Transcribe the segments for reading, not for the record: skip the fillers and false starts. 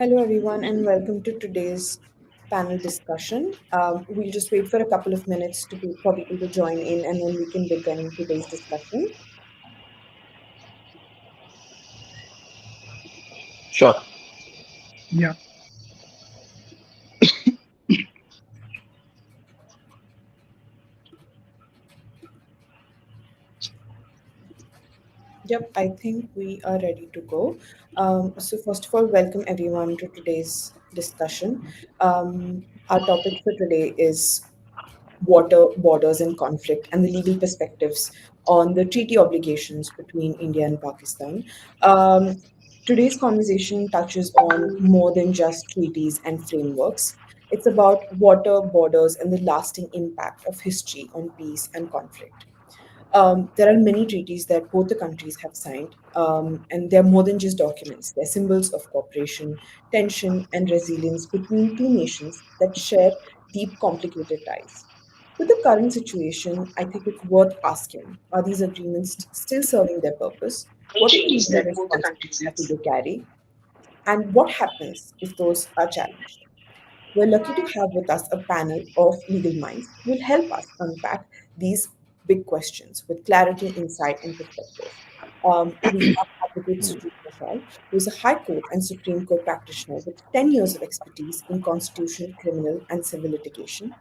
Hello, everyone, and welcome to today's panel discussion. We'll just wait for a couple of minutes for people to join in, and then we can begin today's discussion. Sure. Yeah, Yep, I think we are ready to go. So, first of all, welcome everyone to today's discussion. Our topic for today is water, borders, and conflict, and the legal perspectives on the treaty obligations between India and Pakistan. Um, Today's conversation touches on more than just treaties and frameworks. It's about water, borders, and the lasting impact of history on peace and conflict. There are many treaties that both the countries have signed, and they're more than just documents. They're symbols of cooperation, tension, and resilience between two nations that share deep, complicated ties. With the current situation, I think it's worth asking, are these agreements still serving their purpose? What are the Treaties legal that both the responsibilities countries have. do they carry? And what happens if those are challenged? We're lucky to have with us a panel of legal minds who will help us unpack these big questions with clarity, insight, and perspective. We have Advocate Sujit Mashal, who is a High Court and Supreme Court practitioner with 10 years of expertise in constitutional, criminal, and civil litigation.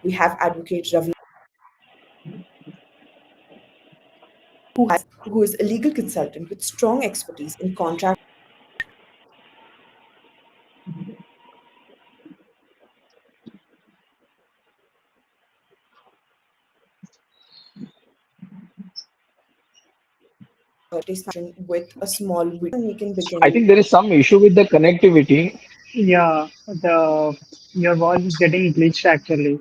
We have Advocate Ravi, who is a legal consultant with strong expertise in contract discussion with a small video, and we can I begin. think there is some issue with the connectivity. yeah. The your voice is getting glitched actually.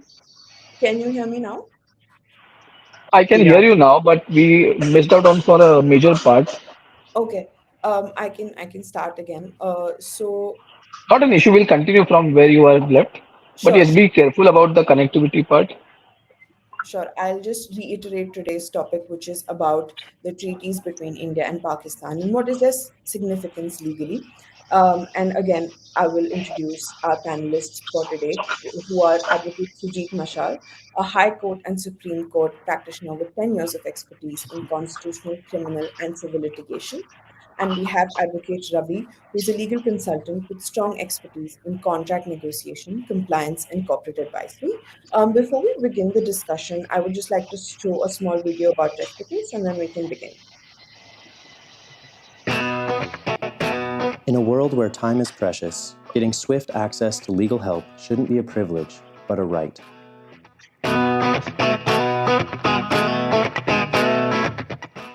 Can you hear me now? I can hear Yeah. you now, but we missed out on for a major part. Okay. I can start again. Not an issue. We'll continue from where you are left. But Sure, yes, be careful about the connectivity part. sure. I'll just reiterate today's topic, which is about the treaties between India and Pakistan and what is their significance legally. And again, I will introduce our panelists for today, who are Advocate Sujit Mashal, a High Court and Supreme Court practitioner with 10 years of expertise in constitutional, criminal, and civil litigation. And we have Advocate Ravi, who is a legal consultant with strong expertise in contract negotiation, compliance, and corporate advisory. Before we begin the discussion, I would just like to show a small video about just the case and then we can begin. In a world where time is precious, getting swift access to legal help shouldn't be a privilege, but a right.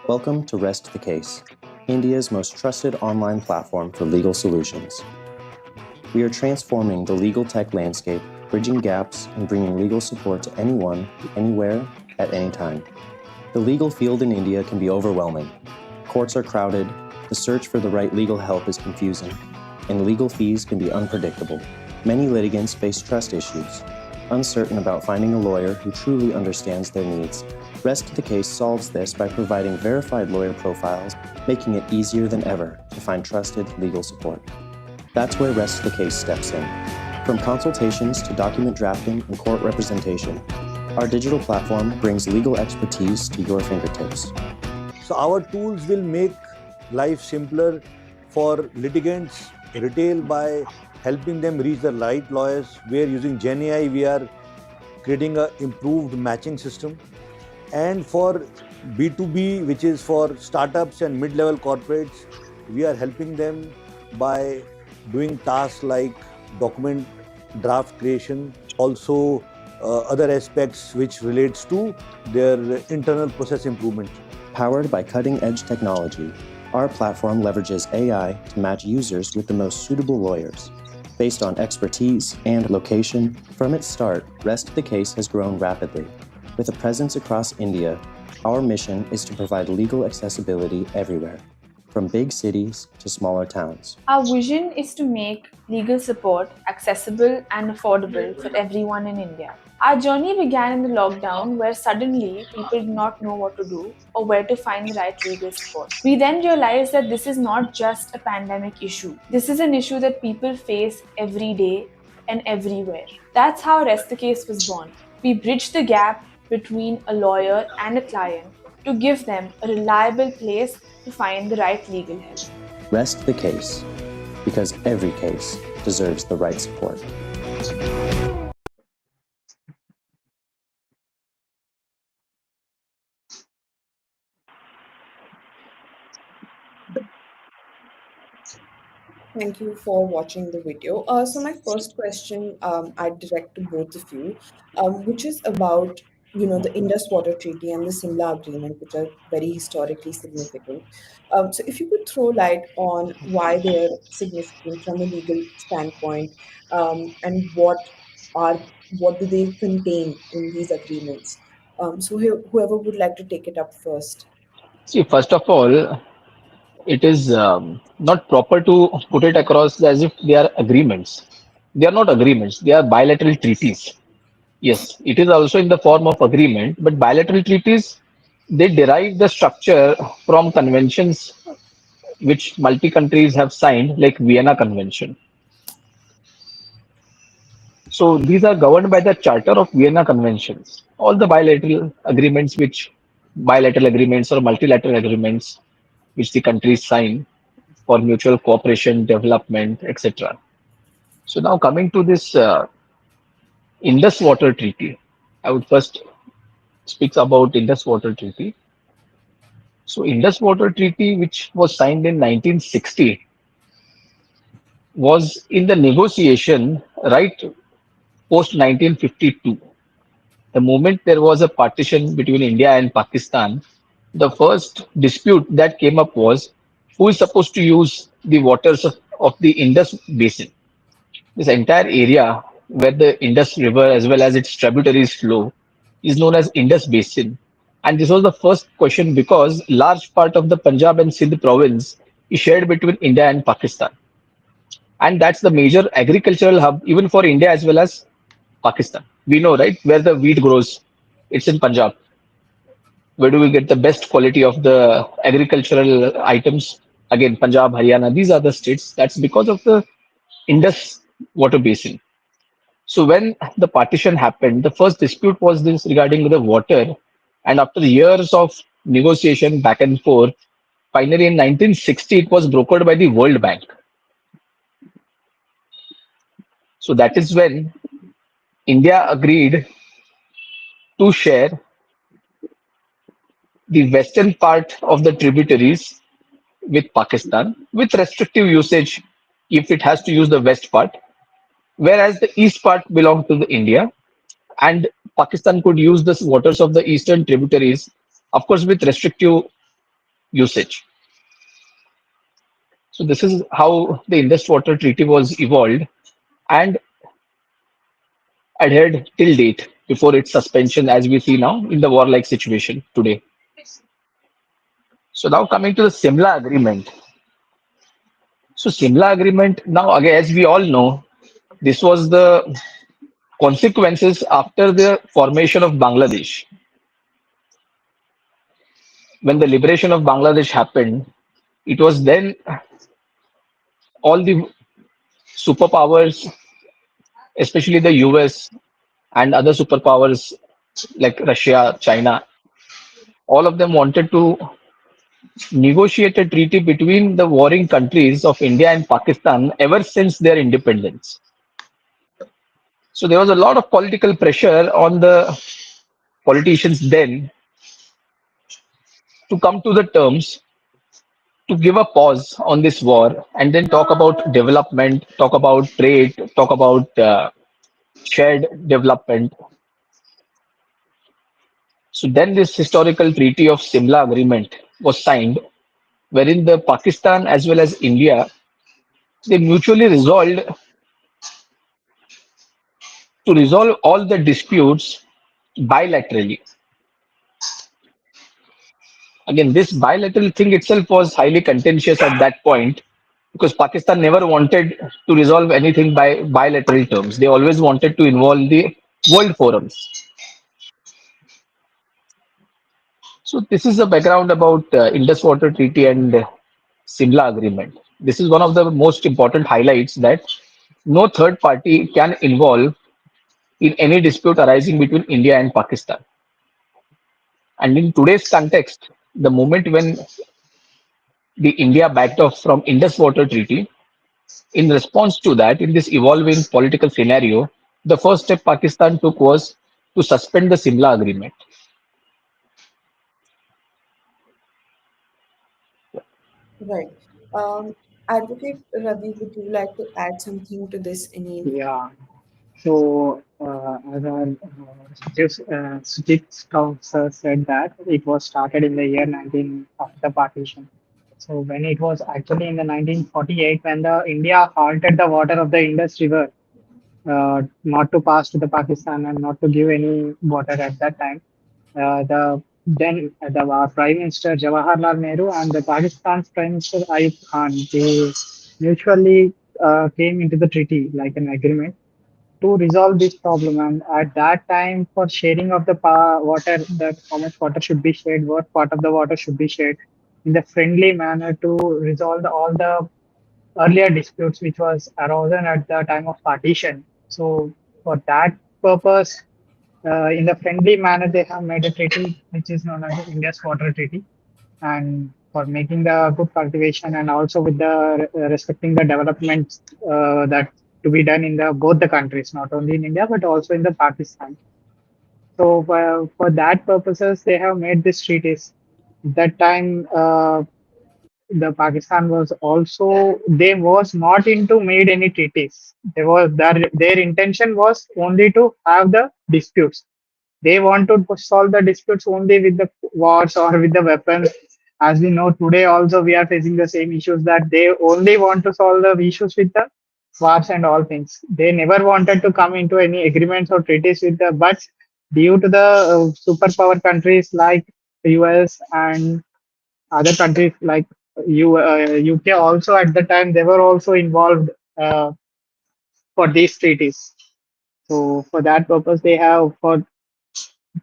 Welcome to Rest the Case, India's most trusted online platform for legal solutions. We are transforming the legal tech landscape, bridging gaps, and bringing legal support to anyone, anywhere, at any time. The legal field in India can be overwhelming. Courts are crowded, the search for the right legal help is confusing, and legal fees can be unpredictable. Many litigants face trust issues, uncertain about finding a lawyer who truly understands their needs. Rest the Case solves this by providing verified lawyer profiles, making it easier than ever to find trusted legal support. That's where Rest the Case steps in. From consultations to document drafting and court representation, our digital platform brings legal expertise to your fingertips. So our tools will make life simpler for litigants, retail, by helping them reach the right lawyers. We are using GenAI, we are creating an improved matching system. And for B2B, which is for startups and mid-level corporates, we are helping them by doing tasks like document draft creation, also other aspects which relates to their internal process improvement. Powered by cutting-edge technology, our platform leverages AI to match users with the most suitable lawyers. Based on expertise and location, from its start, Rest the Case has grown rapidly. With a presence across India, our mission is to provide legal accessibility everywhere, from big cities to smaller towns. Our vision is to make legal support accessible and affordable for everyone in India. Our journey began in the lockdown, where suddenly people did not know what to do or where to find the right legal support. We then realized that this is not just a pandemic issue, this is an issue that people face every day and everywhere. That's how Rest the Case was born. We bridged the gap between a lawyer and a client to give them a reliable place to find the right legal help. Rest the case, because every case deserves the right support. Thank you for watching the video. So my first question I direct to both of you, which is about the Indus Water Treaty and the Simla Agreement, which are very historically significant. So if you could throw light on why they are significant from a legal standpoint, and are what do they contain in these agreements? So whoever would like to take it up first. See, first of all, it is not proper to put it across as if they are agreements. They are not agreements, they are bilateral treaties. Yes, it is also in the form of agreement, but bilateral treaties, they derive the structure from conventions which multi countries have signed, like Vienna Convention. So these are governed by the Charter of Vienna Conventions. All the bilateral agreements or multilateral agreements which the countries sign for mutual cooperation, development, etc. So now coming to this Indus Water Treaty, I would first speak about Indus Water Treaty. So Indus Water Treaty, which was signed in 1960, was in the negotiation right post 1952. The moment there was a partition between India and Pakistan, the first dispute that came up was who is supposed to use the waters of the Indus basin. This entire area where the Indus River as well as its tributaries flow is known as Indus Basin. And this was the first question because large part of the Punjab and Sindh province is shared between India and Pakistan. And that's the major agricultural hub even for India as well as Pakistan. We know, right, where the wheat grows. It's in Punjab. Where do we get the best quality of the agricultural items? Again, Punjab, Haryana, these are the states. That's because of the Indus water basin. So when the partition happened, the first dispute was this regarding the water. And after years of negotiation back and forth, finally in 1960, it was brokered by the World Bank. So that is when India agreed to share the western part of the tributaries with Pakistan with restrictive usage if it has to use the west part, whereas the east part belonged to the India and Pakistan could use the waters of the eastern tributaries, of course, with restrictive usage. So this is how the Indus Water Treaty was evolved and adhered till date before its suspension, as we see now in the warlike situation today. So now coming to the Simla Agreement. So Simla Agreement, now again, as we all know, this was the consequences after the formation of Bangladesh. When the liberation of Bangladesh happened, it was then all the superpowers, especially the US and other superpowers like Russia, China, all of them wanted to negotiate a treaty between the warring countries of India and Pakistan ever since their independence. So there was a lot of political pressure on the politicians then to come to the terms to give a pause on this war and then talk about development, talk about trade, talk about shared development. So then this historical treaty of Simla Agreement was signed, wherein the Pakistan as well as India they mutually resolved to resolve all the disputes bilaterally. Again, this bilateral thing itself was highly contentious at that point because Pakistan never wanted to resolve anything by bilateral terms. They always wanted to involve the world forums. So this is the background about Indus Water Treaty and Simla Agreement. This is one of the most important highlights that no third party can involve in any dispute arising between India and Pakistan. And in today's context, the moment when the India backed off from Indus Water Treaty, in response to that, in this evolving political scenario, the first step Pakistan took was to suspend the Simla Agreement. Right. Um, Advocate Ravi, would you like to add something to this? Any? Yeah. So, as our Sujit Strauss said that it was started in the year 19 after the partition. So, when it was actually in the 1948, when the India halted the water of the Indus River, not to pass to the Pakistan and not to give any water at that time, the Prime Minister Jawaharlal Nehru and the Pakistan's Prime Minister Ayub Khan, they mutually came into the treaty like an agreement to resolve this problem. And at that time, for sharing of the water, that how much water should be shared, what part of the water should be shared, in the friendly manner to resolve all the earlier disputes which was arisen at the time of partition. So for that purpose, in the friendly manner, they have made a treaty which is known as the Indus Water Treaty, and for making the good cultivation and also with the respecting the developments that to be done in the both the countries, not only in India but also in the Pakistan. So for that purposes, they have made this treaties. That time, the Pakistan was also they was not into made any treaties. Their intention was only to have the disputes. They want to solve the disputes only with the wars or with the weapons. As we know today, also we are facing the same issues that they only want to solve the issues with the wars and all things. They never wanted to come into any agreements or treaties with the, but due to the superpower countries like the US and other countries like UK also at the time they were also involved for these treaties. So for that purpose, they have for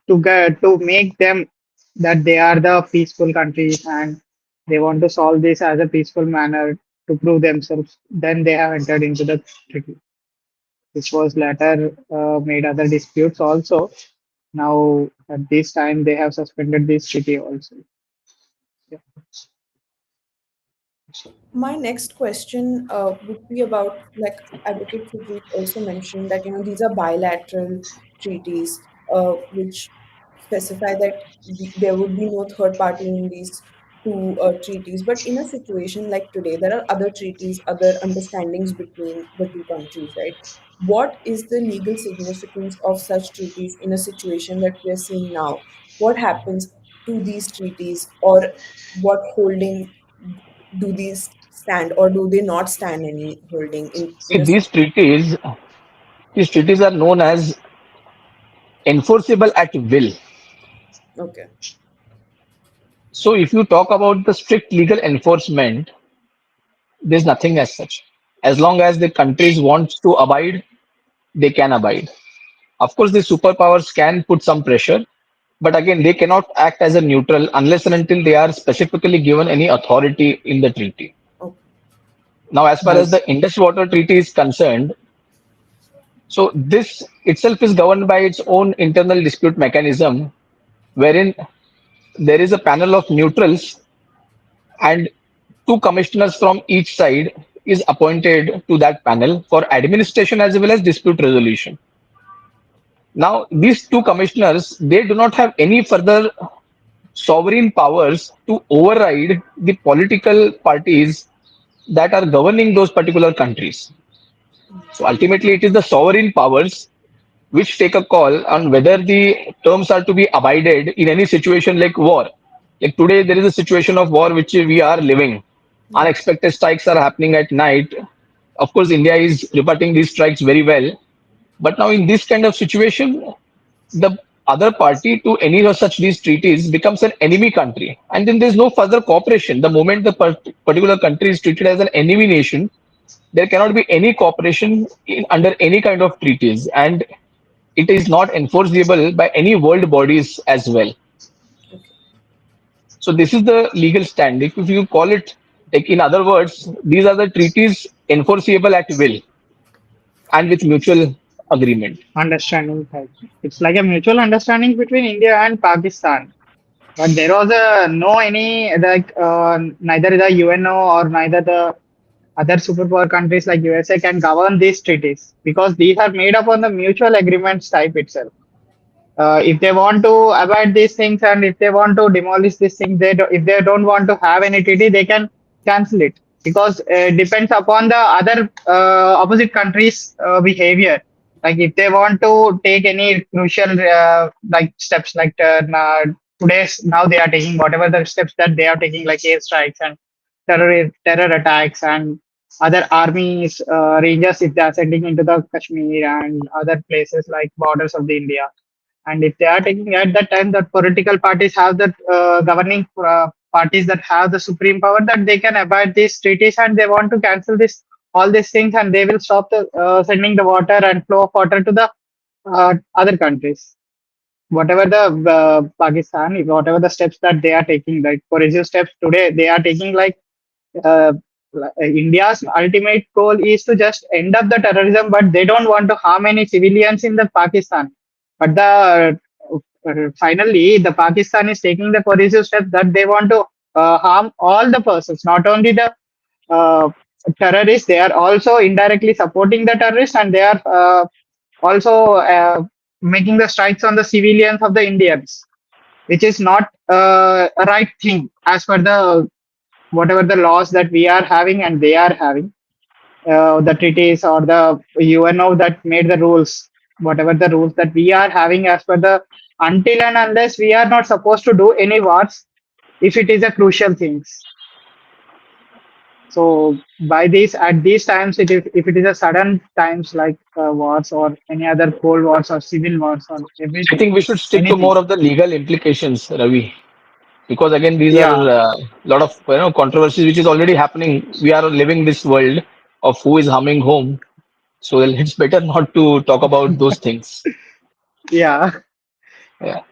to make them that they are the peaceful countries and they want to solve this as a peaceful manner to prove themselves. Then they have entered into the treaty, which was later made other disputes also. Now at this time they have suspended this treaty also. Yeah. My next question would be about, like Advocate Sujit also mentioned, that these are bilateral treaties which specify that there would be no third party in these two treaties. But in a situation like today, there are other treaties, other understandings between the two countries, right? What is the legal significance of such treaties in a situation that we are seeing now? What happens to these treaties, or what holding do these stand, or do they not stand any holding See, in a these treaties are known as enforceable at will. okay. So if you talk about the strict legal enforcement, there's nothing as such. As long as the countries want to abide, they can abide. Of course, the superpowers can put some pressure, but again, they cannot act as a neutral unless and until they are specifically given any authority in the treaty. Okay. Now, as far as As the Indus Water Treaty is concerned, so this itself is governed by its own internal dispute mechanism, wherein there is a panel of neutrals and two commissioners from each side is appointed to that panel for administration as well as dispute resolution. Now, these two commissioners, they do not have any further sovereign powers to override the political parties that are governing those particular countries. So ultimately, it is the sovereign powers which take a call on whether the terms are to be abided in any situation like war. Like today, there is a situation of war which we are living. Yeah. Unexpected strikes are happening at night. Of course, India is rebutting these strikes very well. But now, in this kind of situation, the other party to any of such these treaties becomes an enemy country, and then there's no further cooperation. The moment the particular country is treated as an enemy nation, there cannot be any cooperation under any kind of treaties, and it is not enforceable by any world bodies as well. Okay. So this is the legal stand. If you call it, like in other words, these are the treaties enforceable at will and with mutual agreement. Understanding type. It's like a mutual understanding between India and Pakistan. But there was a no any like neither the UNO or neither the other superpower countries like USA can govern these treaties because these are made up on the mutual agreements type itself. If they want to avoid these things and if they want to demolish these things, if they don't want to have any treaty, they can cancel it because it depends upon the other opposite countries' behavior. Like if they want to take any crucial like steps, like today's now they are taking whatever the steps that they are taking, like airstrikes and terror attacks and other armies rangers if they are sending into the Kashmir and other places like borders of the India, and if they are taking at that time that political parties have that governing parties that have the supreme power that they can abide these treaties and they want to cancel this all these things and they will stop the sending the water and flow of water to the other countries. Whatever the Pakistan, whatever the steps that they are taking, like courageous steps today, they are taking like uh, India's ultimate goal is to just end up the terrorism, but they don't want to harm any civilians in the Pakistan. But the finally, the Pakistan is taking the courageous steps that they want to harm all the persons, not only the uh, terrorists. They are also indirectly supporting the terrorists, and they are also making the strikes on the civilians of the Indians, which is not a right thing as per the whatever the laws that we are having and they are having, the treaties or the UNO that made the rules, whatever the rules that we are having as per the until and unless we are not supposed to do any wars if it is a crucial things. So by this at these times, it is if it is a sudden times like wars or any other cold wars or civil wars or I everything, think we should stick to anything. more of the legal implications, Ravi, because again these are Yeah, a lot of controversies which is already happening. We are living this world of who is humming home, so it's better not to talk about those things. yeah. Yeah.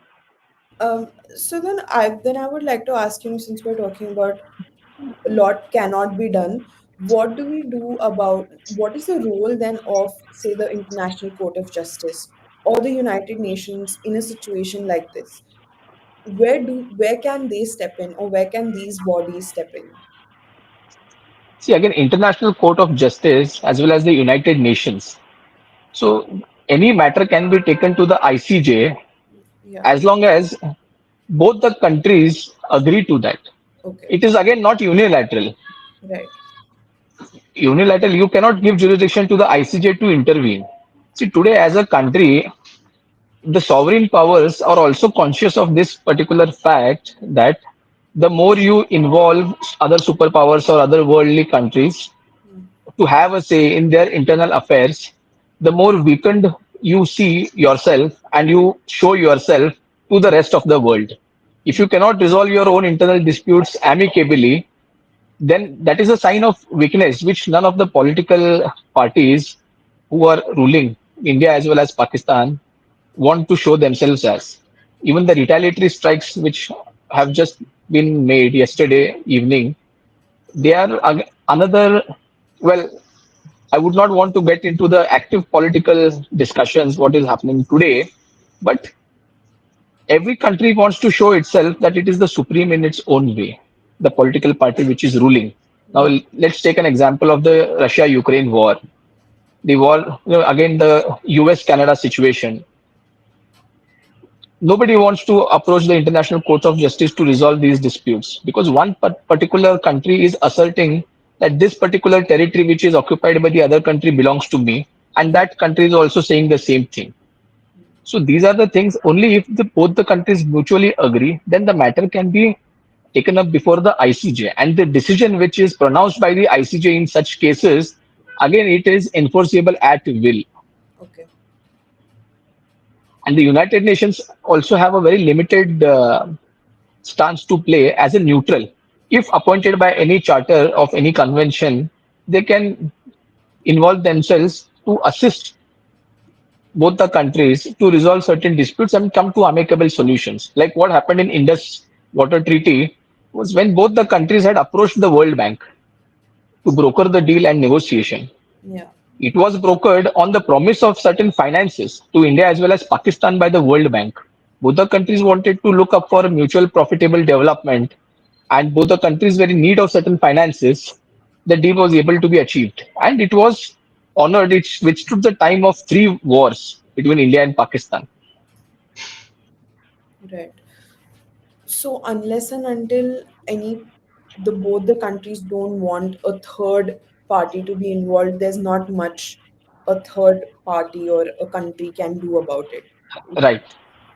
So then I would like to ask you, since we're talking about a lot cannot be done, what do we do about what is the role then of, say, the International Court of Justice or the United Nations in a situation like this? Where can they step in, or where can these bodies step in? See again, International Court of Justice as well as the United Nations. So any matter can be taken to the ICJ Yeah. as long as both the countries agree to that. Okay. It is again not unilateral. Right. Unilateral, you cannot give jurisdiction to the ICJ to intervene. See, today as a country, the sovereign powers are also conscious of this particular fact that the more you involve other superpowers or other worldly countries to have a say in their internal affairs, the more weakened you see yourself and you show yourself to the rest of the world. If you cannot resolve your own internal disputes amicably, then that is a sign of weakness, which none of the political parties who are ruling India as well as Pakistan want to show themselves as. Even the retaliatory strikes, which have just been made yesterday evening, they are another. Well, I would not want to get into the active political discussions, what is happening today, but every country wants to show itself that it is the supreme in its own way, the political party which is ruling. Now, Yeah. let's take an example of the Russia Ukraine war. The war, again, the US Canada situation. Nobody wants to approach the International Court of Justice to resolve these disputes because one particular country is asserting that this particular territory which is occupied by the other country belongs to me, and Yeah. that country is also saying the same thing. So these are the things only if both the countries mutually agree, then the matter can be taken up before the ICJ. And the decision which is pronounced by the ICJ in such cases, again, it is enforceable at will. Okay. And the United Nations also have a very limited stance to play as a neutral. If appointed by any charter of any convention, they can involve themselves to assist both the countries to resolve certain disputes and come to amicable solutions. Like what happened in Indus Water Treaty was when both the countries had approached the World Bank to broker the deal and negotiation. Yeah. It was brokered on the promise of certain finances to India as well as Pakistan by the World Bank. Both the countries wanted to look up for mutual profitable development, and both the countries were in need of certain finances. The deal was able to be achieved, and it was honored. It withstood the time of three wars between India and Pakistan. Right. So unless and until any the both the countries don't want a third party to be involved, there's not much a third party or a country can do about it. Right.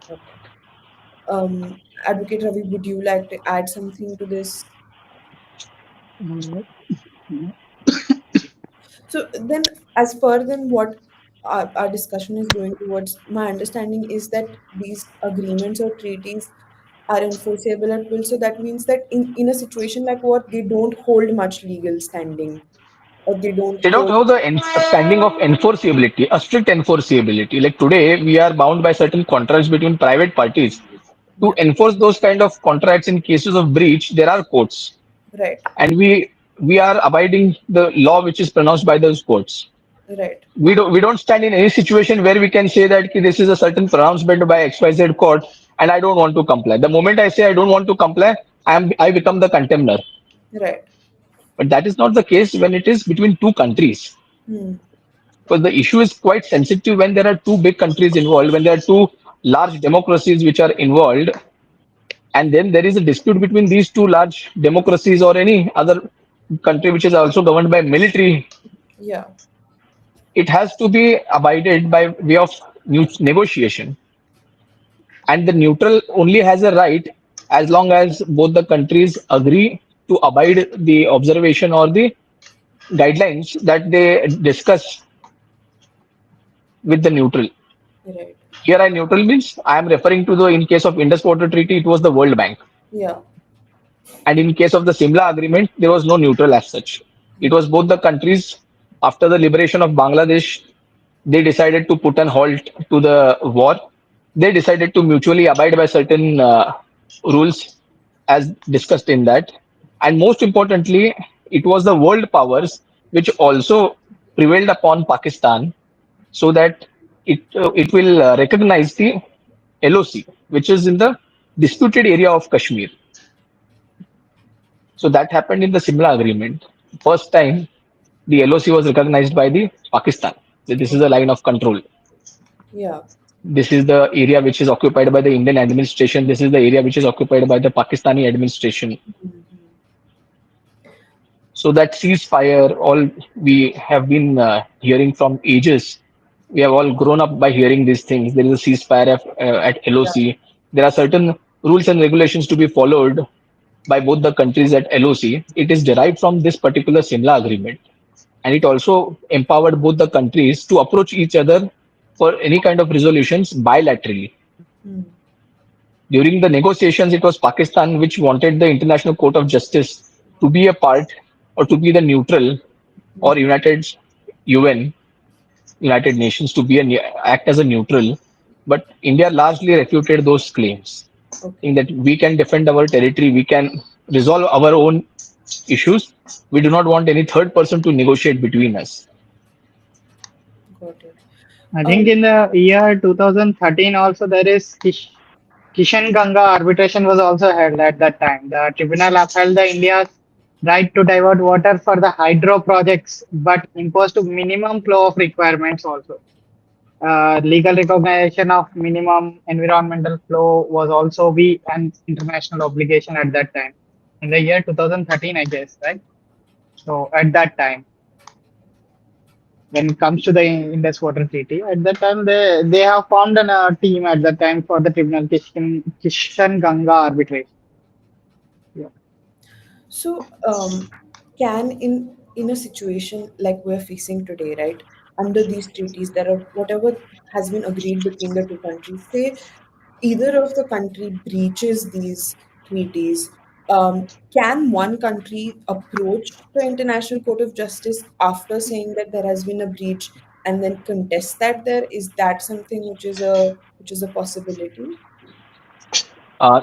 Okay. Advocate Ravi, would you like to add something to this? Mm, So then, as per then what our discussion is going towards, my understanding is that these agreements or treaties are enforceable at will. So that means that in a situation like what, they don't hold much legal standing, or they don't They don't hold. have the standing of enforceability, a strict enforceability. Like today, we are bound by certain contracts between private parties. To Yeah. enforce those kind of contracts in cases of breach, there are courts, Right. and we are abiding the law which is pronounced by those courts. Right. We don't stand in any situation where we can say that "Ki, this is a certain pronouncement by XYZ court and I don't want to comply. The moment I say I don't want to comply, I become the contemner. Right. But that is not the case when it is between two countries. Hmm. Because the issue is quite sensitive when there are two big countries involved, when there are two large democracies which are involved, and then there is a dispute between these two large democracies or any other country which is also governed by military. Yeah. It has to be abided by way of negotiation, and the neutral only has a right as long as both the countries agree to abide the observation or the guidelines that they discuss with the neutral. Right. Here I neutral means I am referring to the, in case of Indus Water Treaty, it was the World Bank. Yeah. And in case of the Simla Agreement, there was no neutral as such. It was both the countries. After the liberation of Bangladesh, they decided to put an halt to the war. They decided to mutually abide by certain rules as discussed in that. And most importantly, it was the world powers which also prevailed upon Pakistan so that it will recognize the LOC, which is in the disputed area of Kashmir. So that happened in the Simla Agreement. First time the LOC was recognized by the Pakistan. So this is a line of control. Yeah. This is the area which is occupied by the Indian administration. This is the area which is occupied by the Pakistani administration. Mhm. So that ceasefire, all we have been hearing from ages. We have all grown up by hearing these things. There is a ceasefire at Yeah. LOC. There are certain rules and regulations to be followed by both the countries at LOC. It is derived from this particular Simla agreement. And it also empowered both the countries to approach each other for any kind of resolutions bilaterally. Hmm. During the negotiations, it was Pakistan which wanted the International Court of Justice to be a part or to be the neutral or UN, United Nations to be act as a neutral. But India largely refuted those claims, Okay. saying that we can defend our territory, we can resolve our own issues. We do not want any third person to negotiate between us. Got it. I think Um. in the year 2013 also there is Kishan Ganga arbitration was also held at that time. The tribunal upheld the India's right to divert water for the hydro projects, but imposed a minimum flow of requirements also. Legal recognition of minimum environmental flow was also be an international obligation at that time. In the year 2013, I guess, right? So at that time, when it comes to the Indus Water Treaty, at that time they have formed a team at that time for the tribunal Kishan Ganga arbitration. Yeah. So, can in a situation like we're facing today, right? under these treaties, there are whatever has been agreed between the two countries. Say either of the country breaches these treaties, can one country approach the International Court of Justice after saying that there has been a breach and then contest that there? Is that something which is a possibility?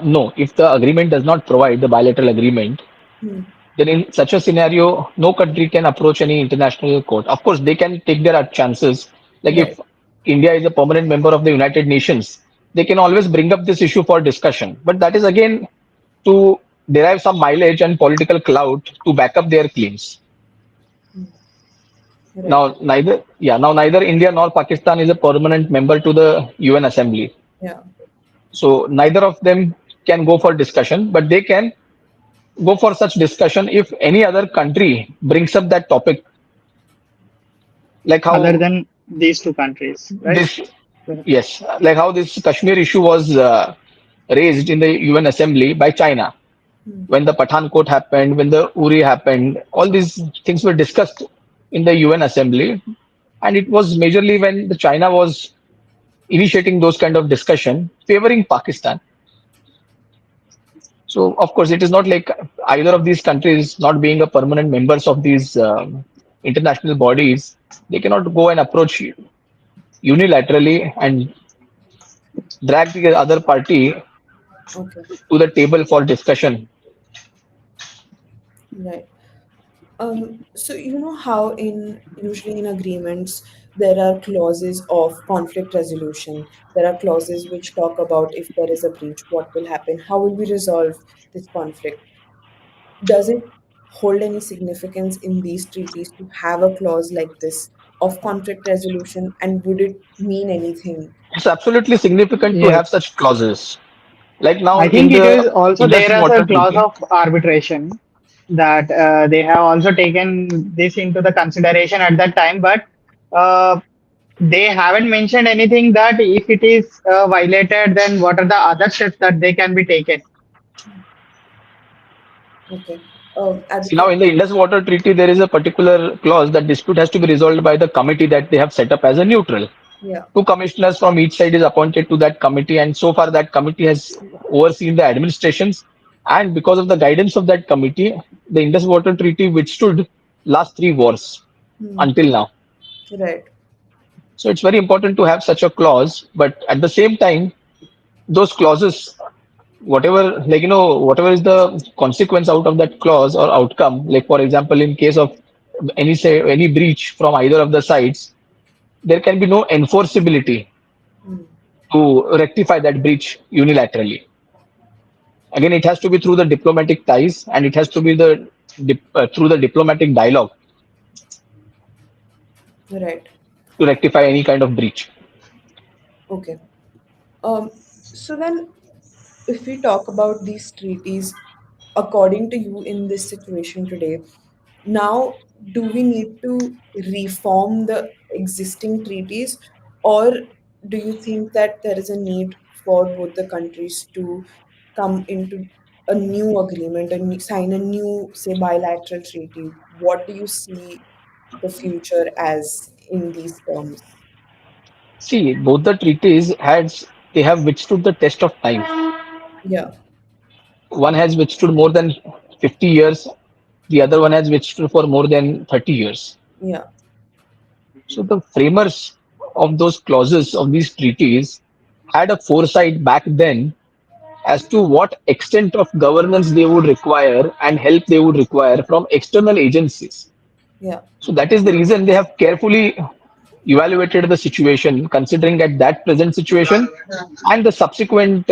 No, if the agreement does not provide the bilateral agreement, Hmm. then in such a scenario, no country can approach any international court. Of course, they can take their chances. Like Right. if India is a permanent member of the United Nations, they can always bring up this issue for discussion. But that is again to derive some mileage and political clout to back up their claims. Hmm. Right. Now neither India nor Pakistan is a permanent member to the UN Assembly. Yeah. So neither of them can go for discussion, but they can go for such discussion if any other country brings up that topic, like other how than these two countries, right? this yes, like how this Kashmir issue was raised in the UN Assembly by China Hmm. when the Pathankot happened, when the Uri happened. All these things were discussed in the UN Assembly, and it was majorly when the China was initiating those kind of discussion favoring Pakistan. So of course, it is not like either of these countries not being a permanent members of these international bodies, they cannot go and approach unilaterally and drag the other party Okay. to the table for discussion. Right. So you know how in usually in agreements there are clauses of conflict resolution. There are clauses which talk about if there is a breach, what will happen, how will we resolve this conflict. Does it hold any significance in these treaties to have a clause like this of conflict resolution, and would it mean anything? It's absolutely significant to have Yes. such clauses. Like now I think in it the is also Indus there as a Water clause Treaty, of arbitration that they have also taken this into the consideration at that time, but uh, they haven't mentioned anything that if it is violated, then what are the other steps that they can be taken. Okay. see now Aditya? in the Indus Water Treaty, there is a particular clause that dispute has to be resolved by the committee that they have set up as a neutral. Yeah. Two commissioners from each side is appointed to that committee, and so far that committee has overseen the administrations. And because of the guidance of that committee, the Indus Water Treaty withstood last three wars Hmm. until now. Right. So it's very important to have such a clause, but at the same time, those clauses, whatever, like whatever is the consequence out of that clause or outcome, like for example, in case of any breach from either of the sides, there can be no enforceability Hmm. to rectify that breach unilaterally. Again, it has to be through the diplomatic ties, and it has to be through the diplomatic dialogue Right. to rectify any kind of breach. Okay. Um, so then, if we talk about these treaties, according to you, in this situation today, now do we need to reform the existing treaties, or do you think that there is a need for both the countries to come into a new agreement and sign a new, say, bilateral treaty? What do you see the future as in these terms? See, both the treaties they have withstood the test of time. Yeah, One has withstood more than 50 years, the other one has withstood for more than 30 years. yeah, So the framers of those clauses of these treaties had a foresight back then as to what extent of governance they would require and help they would require from external agencies. yeah. So that is the reason they have carefully evaluated the situation, considering at that present situation and the subsequent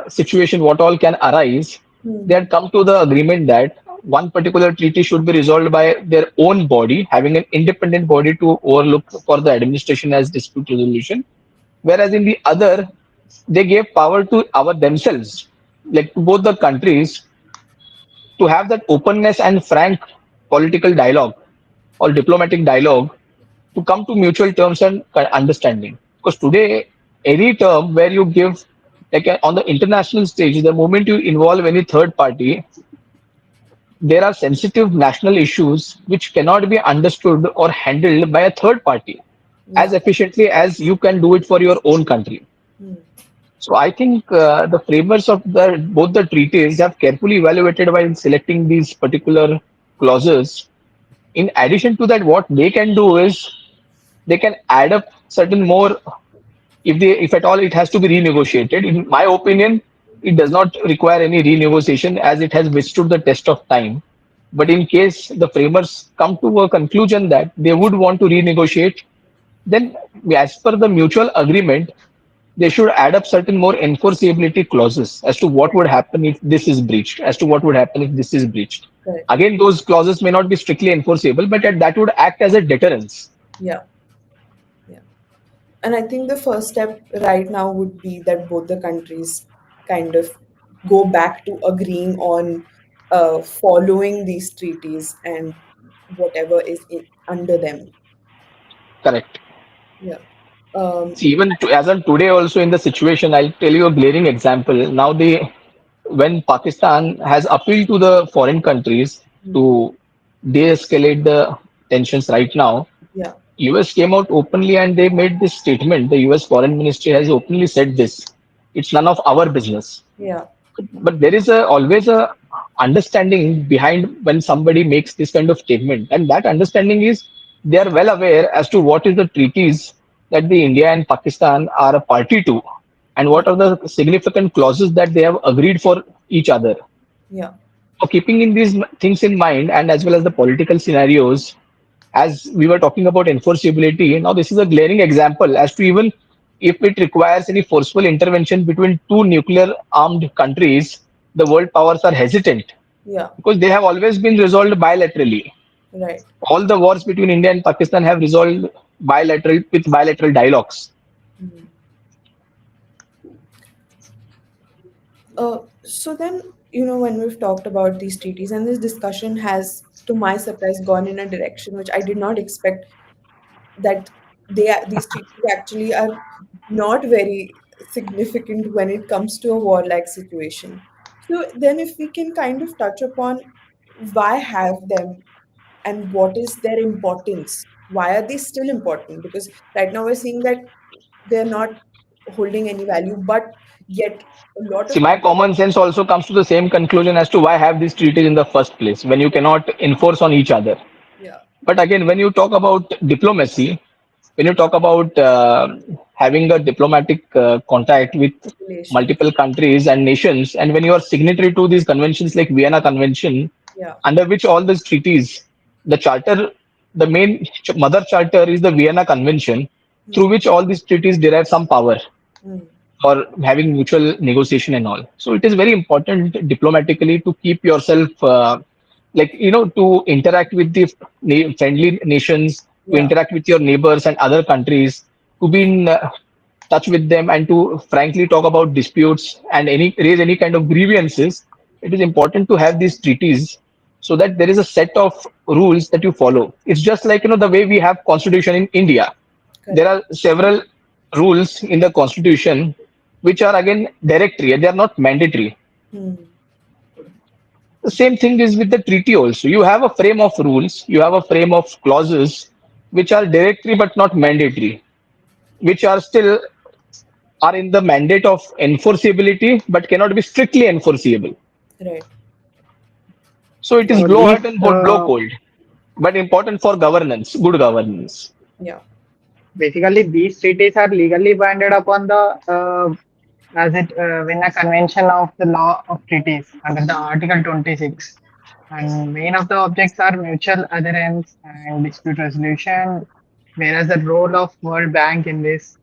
situation, what all can arise. They Hmm. had come to the agreement that one particular treaty should be resolved by their own body, having an independent body to overlook for the administration as dispute resolution. Whereas in the other, they gave power to our themselves, like to both the countries, to have that openness and frank political dialogue or diplomatic dialogue to come to mutual terms and understanding. Because today, any term where you give, like on the international stage, the moment you involve any third party, there are sensitive national issues which cannot be understood or handled by a third party. Yeah. as efficiently as you can do it for your own country. Hmm. So I think the framers of both the treaties have carefully evaluated while selecting these particular clauses. In addition to that, what they can do is they can add up certain more, if at all it has to be renegotiated. In my opinion, it does not require any renegotiation as it has withstood the test of time. But in case the framers come to a conclusion that they would want to renegotiate, then as per the mutual agreement, they should add up certain more enforceability clauses as to what would happen if this is breached, as to what would happen if this is breached. Correct. Again, those clauses may not be strictly enforceable, but that would act as a deterrence. Yeah. Yeah. And I think the first step right now would be that both the countries kind of go back to agreeing on following these treaties and whatever is under them. Correct. Yeah. Um, See, even as on today, also in the situation, I'll tell you a glaring example. Now, when Pakistan has appealed to the foreign countries mm, to de-escalate the tensions right now, yeah. US came out openly and they made this statement. The US Foreign Ministry has openly said this. It's none of our business. Yeah. But there is always a understanding behind when somebody makes this kind of statement, and that understanding is they are well aware as to what is the treaties that the India and Pakistan are a party to, and Yeah. what are the significant clauses that they have agreed for each other. Yeah. So keeping in these things in mind, and as well as the political scenarios, as we were talking about enforceability, now this is a glaring example as to even if it requires any forceful intervention between two nuclear armed countries, the world powers are hesitant Yeah. because they have always been resolved bilaterally. Right. All the wars between India and Pakistan have resolved bilateral with bilateral dialogues. Mm. So then, when we've talked about these treaties, and this discussion has, to my surprise, gone in a direction which I did not expect, that these treaties actually are not very significant when it comes to a warlike situation. So then, if we can kind of touch upon why have them and what is their importance, why are they still important? Because right now we're seeing that they're not holding any value, but yet a lot See, of my people. common sense also comes to the same conclusion as to why have these treaties in the first place when you cannot enforce on each other. Yeah, But again, when you talk about diplomacy, when you talk about having a diplomatic contact with relations. multiple countries and nations, and when you are signatory to these conventions like Vienna Convention, Yeah. under which all these treaties, the charter, the main mother charter is the Vienna Convention, through Hmm. which all these treaties derive some power Hmm. for having mutual negotiation and all. So it is very important diplomatically to keep yourself, to interact with the friendly nations, to Yeah. interact with your neighbors and other countries, to be in touch with them, and to frankly talk about disputes and any raise any kind of grievances. It is important to have these treaties so that there is a set of rules that you follow. It's just like the way we have constitution in India. There Correct. are several rules in the constitution which are again directory, they are not mandatory. Hmm. The same thing is with the treaty also. You have a frame of rules, you have a frame of clauses which are directory but not mandatory, which are still are in the mandate of enforceability but cannot be strictly enforceable. Right. So it is So blow these hot and blow cold, but important for governance, good governance. Yeah. basically these treaties are legally binded upon the as it Vienna Convention of the Law of Treaties under the Article 26. And main of the objects are mutual adherence and dispute resolution, whereas the role of World Bank in this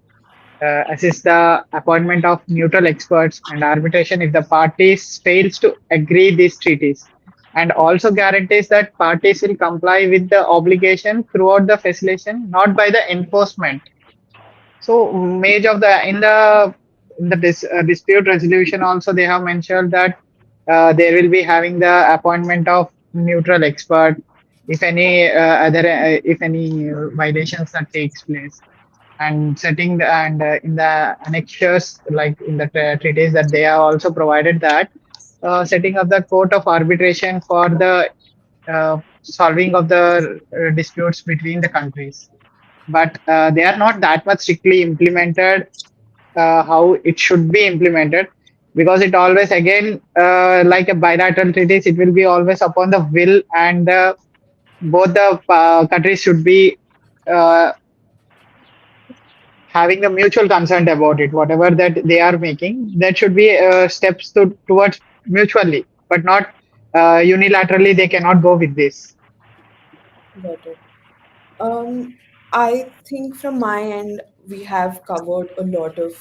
assist the appointment of neutral experts and arbitration if the parties fails to agree these treaties, and also guarantees that parties will comply with the obligation throughout the facilitation, not by the enforcement. So, major of the in the dispute resolution also they have mentioned that they will be having the appointment of neutral expert if any if any violations that takes place, and setting and in the annexures like in the treaties that they have also provided that setting up the court of arbitration for the solving of the disputes between the countries. but they are not that much strictly implemented how it should be implemented, because it always again like a bilateral treaties, it will be always upon the will, and both the countries should be uh, having the mutual consent about it. Whatever that they are making, that should be steps towards mutually, but not unilaterally. They cannot go with this. Got it. I think from my end, we have covered a lot of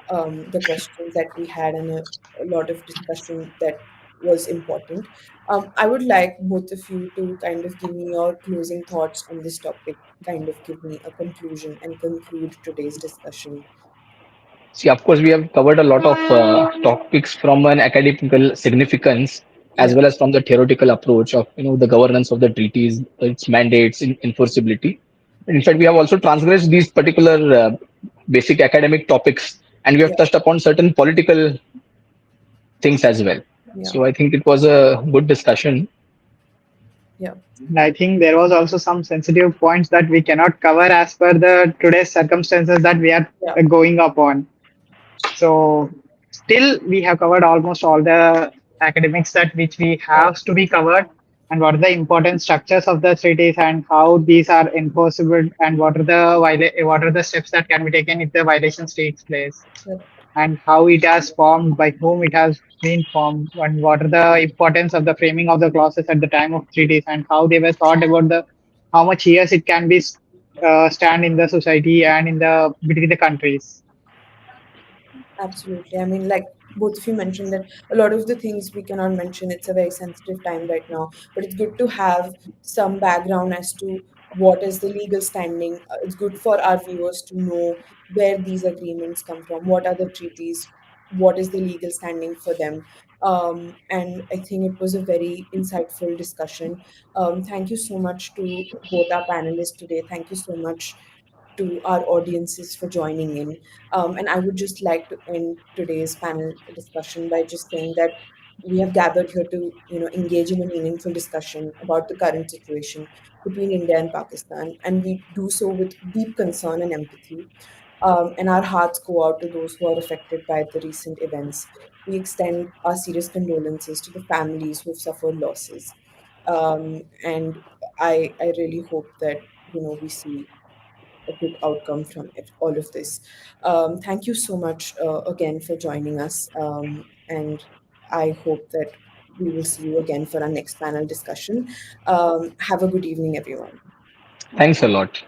the questions that we had, and a lot of discussion that was important. I would like both of you to kind of give me your closing thoughts on this topic, kind of give me a conclusion and conclude today's discussion. See, of course, we have covered a lot of topics from an academical significance as Yeah, well as from the theoretical approach of the governance of the treaties, its mandates, enforceability. In fact, we have also transgressed these particular basic academic topics, and we have yeah, touched upon certain political things as well. yeah, So I think it was a good discussion. yeah, And I think there was also some sensitive points that we cannot cover as per the today's circumstances that we are yeah, going upon. So still we have covered almost all the academics that which we right, have to be covered, and what are the important structures of the treaties and how these are enforceable, and what are the steps that can be taken if the violations takes place, right. and how it has formed, by whom it has been formed, and what are the importance of the framing of the clauses at the time of treaties, and how they were thought about the how much years it can be stand in the society and in the between the countries. Absolutely. I mean, like both of you mentioned that a lot of the things we cannot mention. It's a very sensitive time right now, but it's good to have some background as to what is the legal standing. It's good for our viewers to know where these agreements come from, what are the treaties, what is the legal standing for them. And I think it was a very insightful discussion. Thank you so much to both our panelists today. Thank you so much to our audiences for joining in. And I would just like to end today's panel discussion by just saying that we have gathered here to, engage in a meaningful discussion about the current situation between India and Pakistan, and we do so with deep concern and empathy. And our hearts go out to those who are affected by the recent events. We extend our serious condolences to the families who have suffered losses. And I really hope that we see a good outcome from all of this. Thank you so much again for joining us, and I hope that we will see you again for our next panel discussion. Have a good evening, everyone. Thanks a lot.